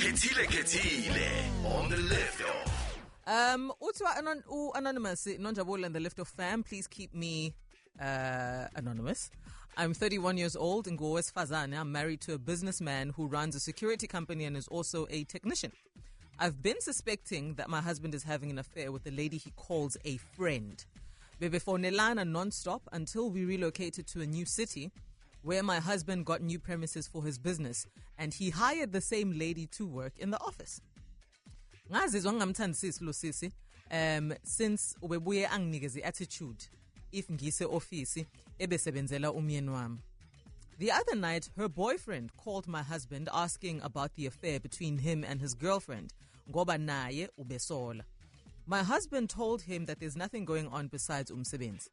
Khethile on the left off. Anonymous, Nonjabul and the Lift Off fam, please keep me anonymous. I'm 31 years old in Goes Fazane. I'm married to a businessman who runs a security company and is also a technician. I've been suspecting that my husband is having an affair with a lady he calls a friend. Before Nelana non-stop until we relocated to a new city where my husband got new premises for his business and he hired the same lady to work in the office. Ngazizwa ngingamthandisisi lo sisi since ubebuye anginikeze attitude if ngise office ebesebenzela umyeni wami. The other night her boyfriend called my husband asking about the affair between him and his girlfriend ngoba naye ubesola. My husband told him that there's nothing going on besides umsebenzi.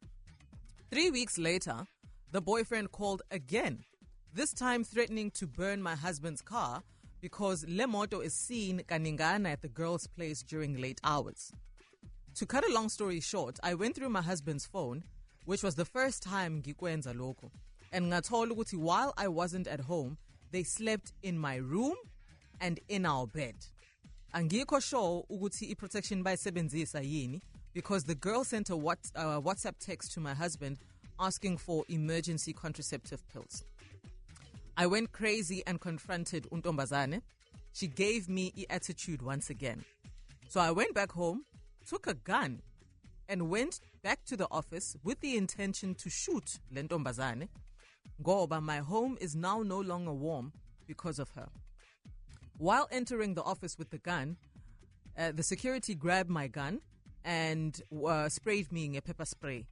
3 weeks later, the boyfriend called again, this time threatening to burn my husband's car because Lemoto is seen kaningana at the girl's place during late hours. To cut a long story short, I went through my husband's phone, which was the first time ngikwenza lokho, and ngathola ukuthi while I wasn't at home, they slept in my room and in our bed. Angikho sure ukuthi i-protection bayisebenzisa yini because the girl sent a WhatsApp text to my husband asking for emergency contraceptive pills. I went crazy and confronted Untombazane. She gave me the attitude once again. So I went back home, took a gun, and went back to the office with the intention to shoot Lentombazane. Ngoba my home is now no longer warm because of her. While entering the office with the gun, the security grabbed my gun and sprayed me in a pepper spray.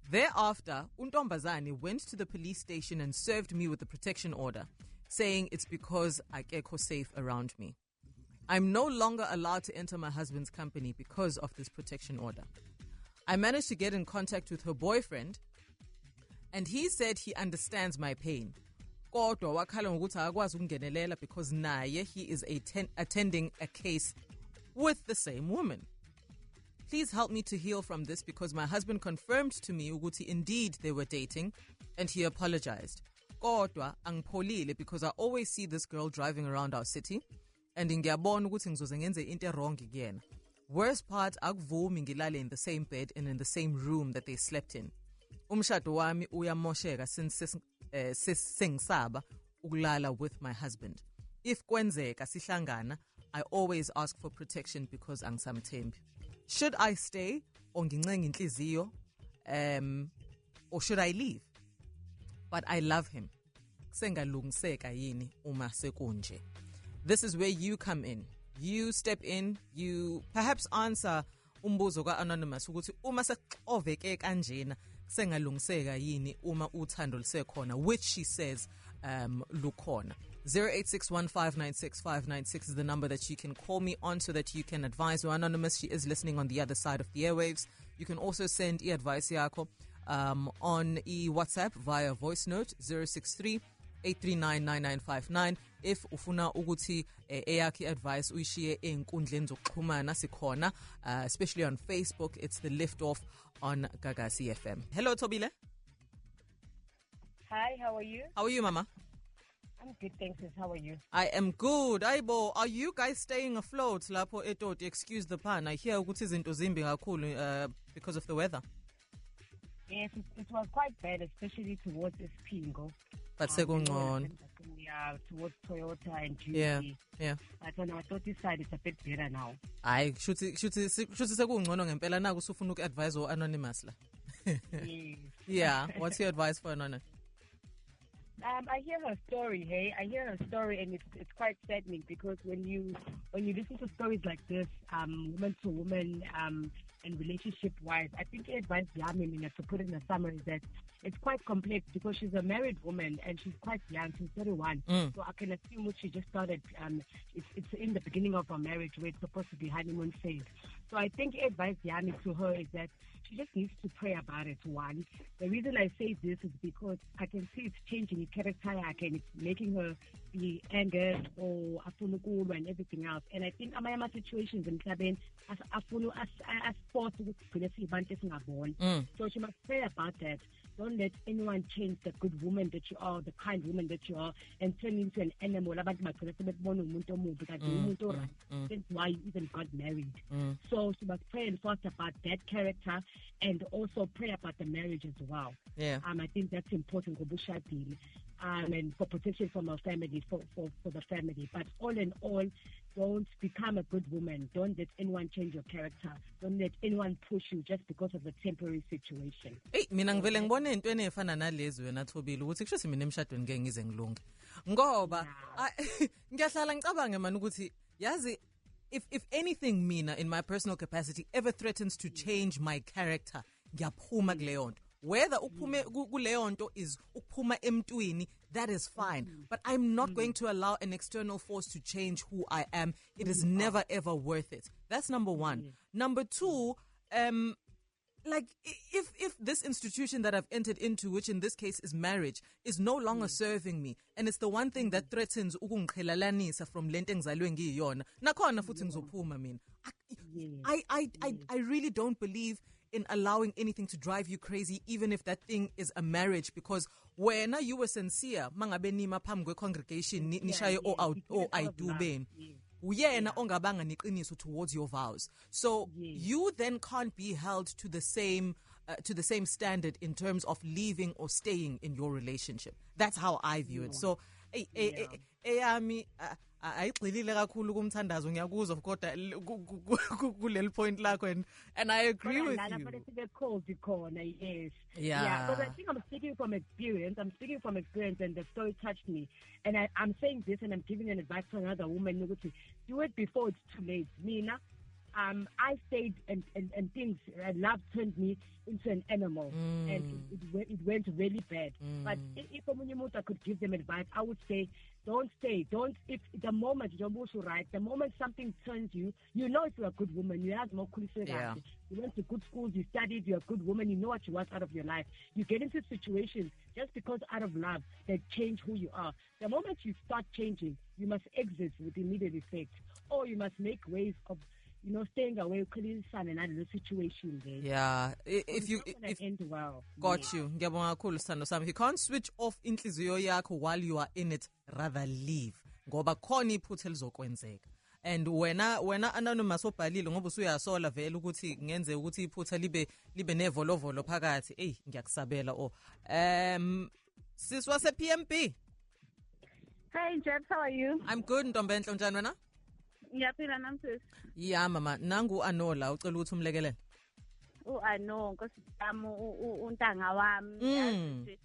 Thereafter, Untombazane went to the police station and served me with a protection order, saying it's because I get safe around me. I'm no longer allowed to enter my husband's company because of this protection order. I managed to get in contact with her boyfriend, and he said he understands my pain. Kodwa wakhala ngokuthi akwazi ukungenelela because naye he is attending a case with the same woman. Please help me to heal from this because my husband confirmed to me ukuthi indeed they were dating and he apologized. Kodwa angipholile because I always see this girl driving around our city and ngiyabona ukuthi ngizoze ngenze into wrong kuyena. Worst part, akuvumi ngilale in the same bed and in the same room that they slept in. Umshado wami uyamosheka since sengisaba ukulala with my husband. If kwenzeka sihlangana, I always ask for protection because angisamthembi. Should I stay or ngincenga inhliziyo or should I leave? But I love him. Sengalungiseka yini uma sekunje. This is where you come in. You step in, you perhaps answer umbuzo ka-Anonymous ukuthi uma sexoveke kanjena sengalungiseka yini uma uthando lisekhona, which she says lukhona. 0861596596 is the number that you can call me on so that you can advise her. Anonymous, she is listening on the other side of the airwaves. You can also send advice yako on WhatsApp via voice note 063-839-9959. If ufuna ukuthi eyakhi advice uyishiye einkundleni zokuxhumana sikhona, especially on Facebook, it's the Lift Off on Gagasi FM. Hello Tobile. Hi, how are you? How are you, Mama? I'm good, thanks. How are you? I am good. Aibo, are you guys staying afloat lapho eToti? Excuse the pun. I hear ukuthi izinto zimbi kakhulu because of the weather. Yes, it was quite bad, especially towards Espingo. But sekungcono. Yeah, towards Toyota and GC. Yeah. But on our Toti side, it's a bit better now. Hayi, shuthi sekungcono ngempela naku usufuna uku-advise o-Anonymous la. Yes. Yeah, what's your advice for Anonymous? I hear her story, hey. I hear her story, and it's quite saddening because when you listen to stories like this, woman to woman, and relationship-wise, I think advice Yami, to put in a summary, is that it's quite complex because she's a married woman and she's quite young. She's 31, so I can assume what she just started. It's in the beginning of her marriage where it's supposed to be honeymoon phase. So I think advice Yami to her is that she just needs to pray about it. One, the reason I say this is because I can see it's changing her character and it's making her be angered or afulukulwa and everything else. And I think amayama situations in Klaben as force ukuthi sigcine siyibantu esingaboni. So she must pray about that. Don't let anyone change the good woman that you are, the kind woman that you are, and turn into an animal. Abantu bagcina sebebona umuntu omubi kanti umuntu oright. That's why you even got married. So she must pray and fast about that character, and also pray about the marriage as well. Yeah. I think that's important and for protection from our family, for the family. But all in all, don't become a good woman. Don't let anyone change your character. Don't let anyone push you just because of a temporary situation. Mina ngivele ngibone into enefana nalezi wena Thobile ukuthi kusho mina emshadweni ngeke ngize ngilunge. Ngoba ngiyahlala ngicabange manje ukuthi yazi if anything mina in my personal capacity ever threatens to change my character, ngiyaphuma kuleyo nto. Whether ukuphume kuleyo nto is ukuphuma emntwini, that is fine. But I'm not going to allow an external force to change who I am. It is never ever worth it. That's number one. Number two, like if this institution that I've entered into, which in this case is marriage, is no longer serving me, and it's the one thing that threatens ukungiqhelalanisa from lento engizalwe ngiyona, nakhona futhi ngizophuma mina. I really don't believe in allowing anything to drive you crazy, even if that thing is a marriage, because when you were sincere mangabe nima phambi kwe-congregation nishaye ayidubeni uyena ongabanga neqiniso towards your vows. So you then can't be held to the same standard in terms of leaving or staying in your relationship. That's how I view it. So ayigxilile kakhulu kumthandazo ngiyakuzwa kodwa kuleli point lakho, and I agree with you. Yes. Yeah, but I think I'm speaking from experience. And the story touched me, and I'm saying this, and I'm giving an advice to another woman. Do it before it's too late. Mina, I stayed and things, love turned me into an animal, and it went really bad. But if I could give them advice, I would say, don't stay. If the moment the moment something turns you, you know if you're a good woman, you have more qualifications. You went to good schools, you studied, you're a good woman, you know what you want out of your life. You get into situations just because out of love that change who you are. The moment you start changing, you must exit with immediate effect, or you must make ways of staying away in another situation there. Yeah. If end well. Got you. Ngiyabonga kakhulu Sithando sami. You can't switch off inhliziyo yakho while you are in it, rather leave. Ngoba khona iphutha lizokwenzeka. And wena anonymous obhalile ngoba usuyasola vele ukuthi ngenze ukuthi iphutha libe nevolovolo phakathi. Ngiyakusabela siswa se PMP. Hey Jeff, how are you? I'm good, Ntombenhle, unjani wena? Ngiyaphila namsis. Yeah mama, nangu Anola ucela ukuthi umlekelele. Ano Nkosi yami untanga wami.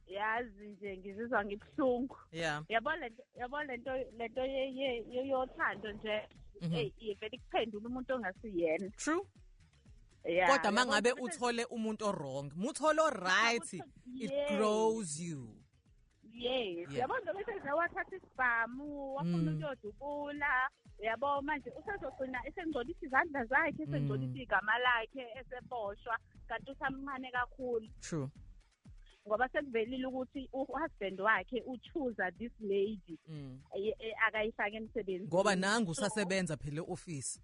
Yazi nje ngizizwa ngibhlungu. Yeah. Yabona lento yothando nje ivele kuphendula umuntu ongasiyena. True. Yeah. Kodwa mangabe uthole umuntu wrong, mutholo right, it grows you. Yes. Yabona bese wathatha isibhamu, wafuna ukuyodubula. Yabo manje usazogcina esengcolisa izandla zakhe, esengcolisa igama lakhe, eseboshwa kanti usamncane kakhulu. True. Ngoba sekuvelile ukuthi uhusband wakhe uchoose this lady akayifake emsebenzini. Ngoba nangu usasebenza phela e-office.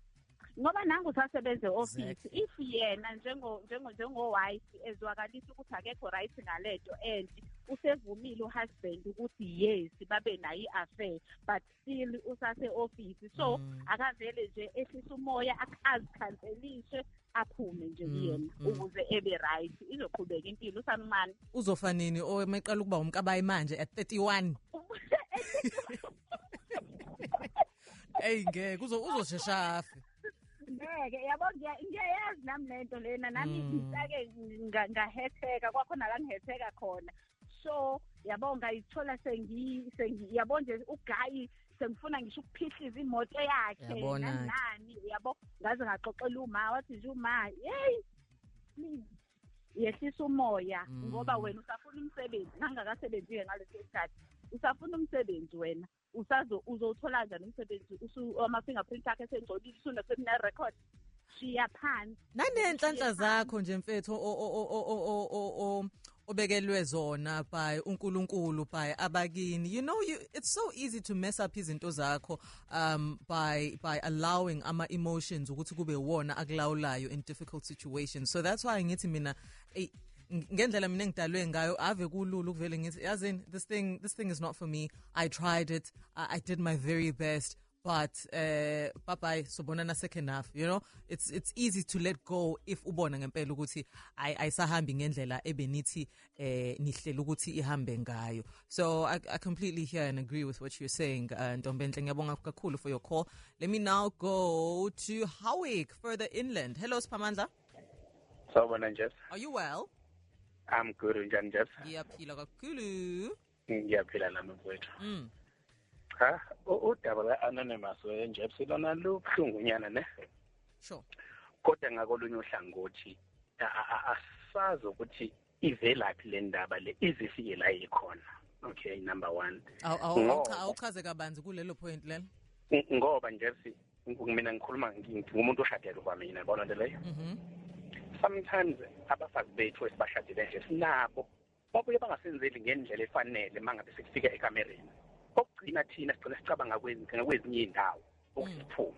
Ngoba nangu usasebenza e-office. If yena njengo wife ezwakalisa ukuthi akekho right ngalento and usevumile uhusband ukuthi yes babe nayo affair, but still usase office, so akavele nje ehlisa umoya azikhanselishe aphume nje kuyena ukuze ebe right, izoqhubeka impilo usamncane. Uzofa nini omeqala ukuba umkabayi manje at 31? Ngeke uzoshesha afi. Ngeke yabo ngiyayazi nami lento lena nami ngitake ngahetheka kwakhona la ngihetheka khona. So yabo ngayithola yabo nje uGayi sengifuna ngisho ukuphihliza imoto yakhe nani yabo ngaze ngaxoxela uma wathi nje uma please yehlisa umoya ngoba wena usafuna umsebenzi ngangakasebenzi ngalesi sikhathi usafuna umsebenzi wena uzothola njani umsebenzi ama-fingerprint akhe sengcolile usune record shiya phansi nanenhlanhla zakho nje mfethu obekelwe zona by uNkulunkulu, by abakini. You know, it's so easy to mess up izinto zakho by allowing ama emotions ukuthi kube wona akulawulayo in difficult situations. So that's why ngithi mina ngendlela mina ngidalwe ngayo ave kulula ukuvele ngithi yazini this thing is not for me. I tried it. I did my very best. But bye sobonana second half, you know, it's easy to let go if ubona ngempela ukuthi ayisahambi ngendlela ebenithi nihlela ukuthi ihambe ngayo. So I completely hear and agree with what you're saying, Ntombenhle. Ngiyabonga kakhulu for your call. Let me now go to Howick, further inland. Hello Siphamandla. Sawubona Jeff. Are you well? I'm good, njani Jeff? Ngiyaphila kakhulu. Ngiyaphila nami mfowethu. Udaba lwe-anonymous Jeff silona lubuhlungunyana ne? Sure. Kodwa ngakolunye uhlangothi asazi ukuthi ivelaphi le ndaba le izifike la ikhona. Okay, number 1. Awuchaze kabanzi kulelo point lelo. Ngoba Jeff mina ngikhuluma ngumuntu oshadele kwami mina bona leyo. Sometimes abafazi bethu esibashadile nje sinabo babuye bangasenzeli ngendlela efanele mangabe sikufika ekamereni. Okugcina thina sigcina sicabanga kwezinye indawo ukusiphume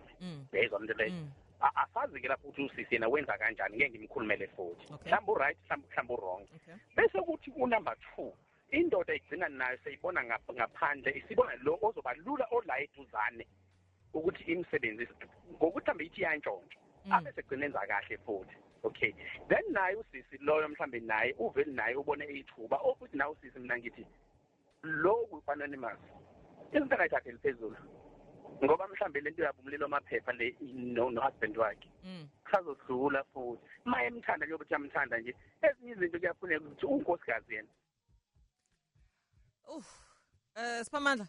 bezwa umuntu leyo asazi ke lapho ukuthi usisi yena wenza kanjani ngeke ngimkhulumele futhi mhlawumbe uright mhlawumbe wrong bese kuthi unumber 2 indoda igcina nayo seyibona ngaphandle isibona lo ozobalula ola eduzane ukuthi imsebenzi ngokuthi ambe ithi yantshontsho abe segcina enza kahle futhi. Okay, then naye usisi loyo mhlambe naye uveli naye ubone ithuba ukuthi nawe usisi mina ngithi lo ku-anonymous into yakhe eliphezulu ngoba mhlambe lento yabumlilo amaphepha le no husband wakhe khazodlula futhi maye emthanda njengoba uthi amthanda nje ezinye izinto kuyafuneka ukuthi unkosikazi yena. Siphamandla.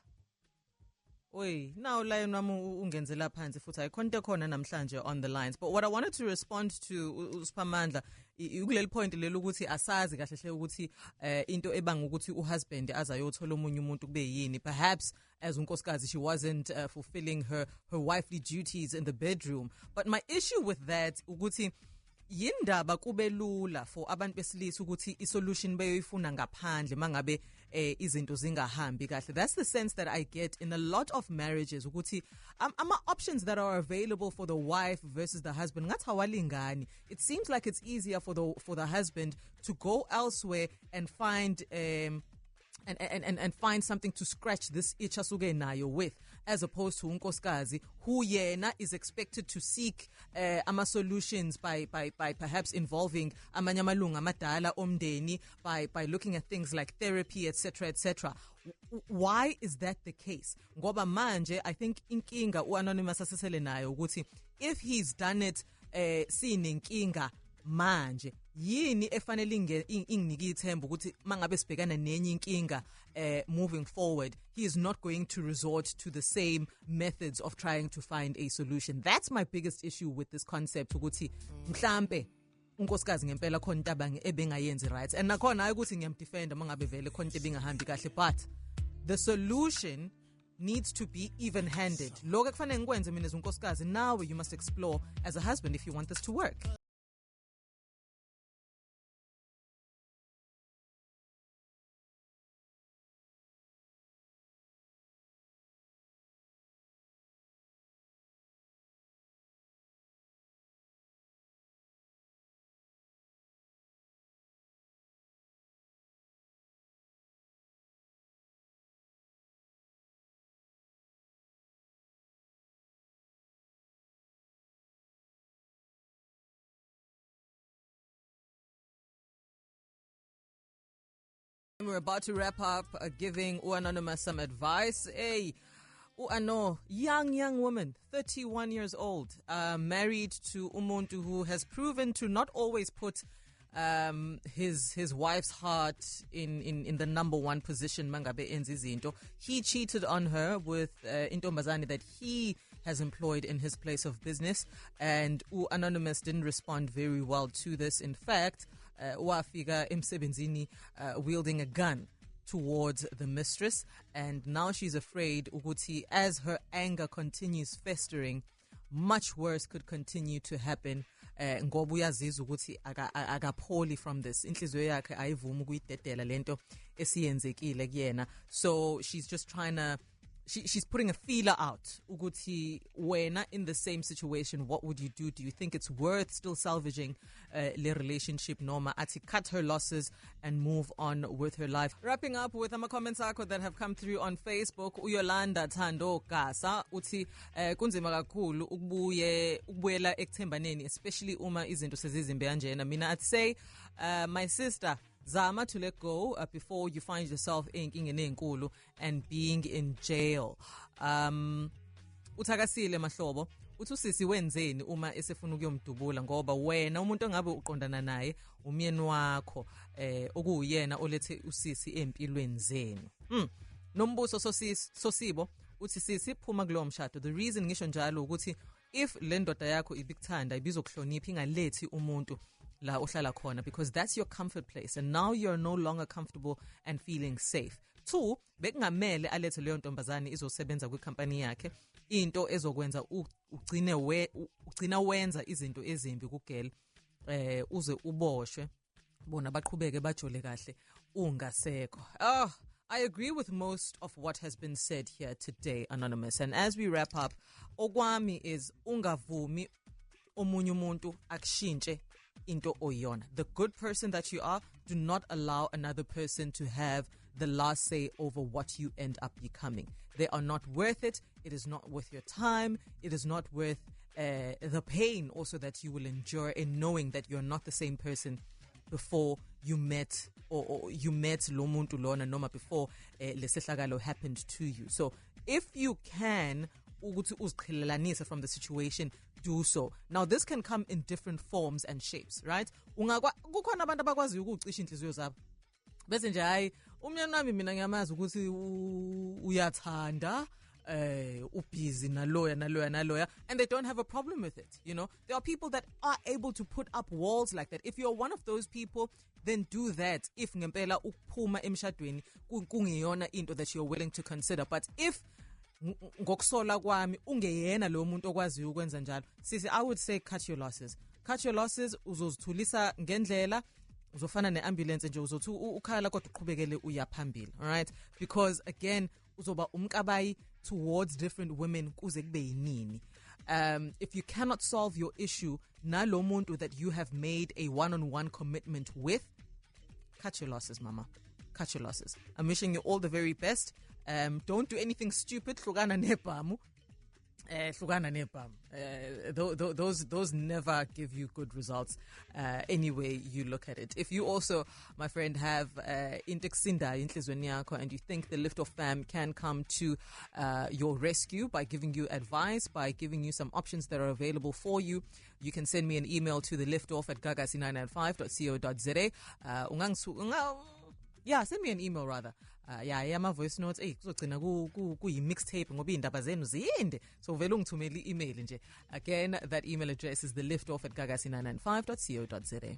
Oy, now lion wami ungenzela phansi futhi ayikhonto khona namhlanje on the lines. But what I wanted to respond to Siphamandla ukuleli point lelo ukuthi asazi kahle hle ukuthi into ebanga ukuthi uhusband azayothola omunye umuntu kube yini. Perhaps as unkosikazi she wasn't fulfilling her wifely duties in the bedroom. But my issue with that ukuthi yindaba kube lula for abantu besilisa ukuthi isolution beyoyifuna ngaphandle mangabe izinto zingahambi kahle. That's the sense that I get in a lot of marriages ukuthi ama options that are available for the wife versus the husband ngathi awalingani. It seems like it's easier for the husband to go elsewhere and find and find something to scratch this itch asuke nayo with, as opposed to unkosikazi who yena is expected to seek ama solutions by perhaps involving amanye amalunga amadala omndeni, by looking at things like therapy, etc. Why is that the case? Ngoba manje I think inkinga uanonymous asesele nayo ukuthi if he's done it sinenkinga manje yini efanele inginike ithemba ukuthi mangabe sibhekana nenye inkinga moving forward he is not going to resort to the same methods of trying to find a solution. That's my biggest issue with this concept ukuthi mhlambe unkosikazi ngempela khona into ebengayenzi right, and nakhona hayi ukuthi ngiyamdefenda mangabe vele khona into ebingahambi kahle, but the solution needs to be even-handed. Lokho kufanele ngikwenze mina as unkosikazi, now you must explore as a husband if you want this to work. We're about to wrap up, giving Anonymous some advice. Hey, Ano, young woman, 31 years old, married to umuntu who has proven to not always put his wife's heart in the number one position. Mangabe enzizinto. He cheated on her with intombazane that he has employed in his place of business, and Anonymous didn't respond very well to this. In fact, wafika emsebenzini wielding a gun towards the mistress, and now she's afraid ukuthi as her anger continues festering, much worse could continue to happen ngoba uyazizwa ukuthi akapholi from this, inhliziyo yakhe ayivumi ukuyidedela lento esiyenzekile kuyena. So she's just trying to she's putting a feeler out ukuthi wena in the same situation, what would you do? Do you think it's worth still salvaging le relationship, noma ati cut her losses and move on with her life? Wrapping up with ama comments akho that have come through on Facebook. Uyolanda Thando Gasa uthi kunzima kakhulu ukubuyela ekuthembaneni, especially uma izinto sezizimbe kanjena. Mina I'd say my sister, zama to let go before you find yourself enkingeni enkulu and being in jail. Uthakasile Mahlobo uthi usisi wenzeni uma esefuna ukuyomdubula, ngoba wena umuntu ongabe uqondana naye umyeni wakho okuyena olethe usisi empilweni zenu. Nombuso Sosibo uthi sisi phuma kulo mshado. The reason ngisho njalo ukuthi if le ndoda yakho ibikuthanda ibizokuhlonipha ingalethi umuntu la uhlala khona, because that's your comfort place and now you're no longer comfortable and feeling safe. 2, bekungamele alethe leyo ntombazane izosebenza kwicompany yakhe, into ezokwenza ugcina wenza izinto ezimbi kugel uze uboshwe, bona baqhubeke bajole kahle ungasekho. I agree with most of what has been said here today, Anonymous. And as we wrap up, okwami is ungavumi omunye umuntu akushintshe into oyona. The good person that you are, do not allow another person to have the last say over what you end up becoming. They are not worth it. It is not worth your time. It is not worth the pain also that you will endure in knowing that you're not the same person before you met, or you met lo muntu lona, noma before lesehlakalo happened to you. So if you can ukuthi uziqhelelanise from the situation, do so. Now this can come in different forms and shapes, right? Kukhona abantu abakwazi ukucisha inhliziyo zabo bese nje hayi umyeni wami mina ngiyamazi ukuthi uyathanda ubusy naloya, and they don't have a problem with it. You know, there are people that are able to put up walls like that. If you're one of those people, then do that. If ngempela ukuphuma emshadweni kungiyona into that you're willing to consider. But if ngokusola kwami ungeyena lo muntu okwazi ukwenza njalo, sisi, I would say cut your losses. Uzozithulisa ngendlela, uzofana neambulance nje, uzothi ukhala kodwa uqhubekele uyaphambili. All right, because again uzoba umkabayi towards different women kuze kube yinini. If you cannot solve your issue nalo muntu that you have made a one-on-one commitment with, cut your losses, mama. Cut your losses. I'm wishing you all the very best. Don't do anything stupid. Hlukana nebhamu. Those never give you good results any way you look at it. If you also, my friend, have into kusinda enhlizweni yakho and you think the Lift Off fam can come to your rescue by giving you advice, by giving you some options that are available for you, you can send me an email to theliftoff@gagasi995.co.za. Send me an email rather. My voice notes kuzogcina kuyi mixtape ngoba indaba zenu zinde, so vele ungithumela i-email nje. Again, that email address is theliftoff@gagasi995.co.za.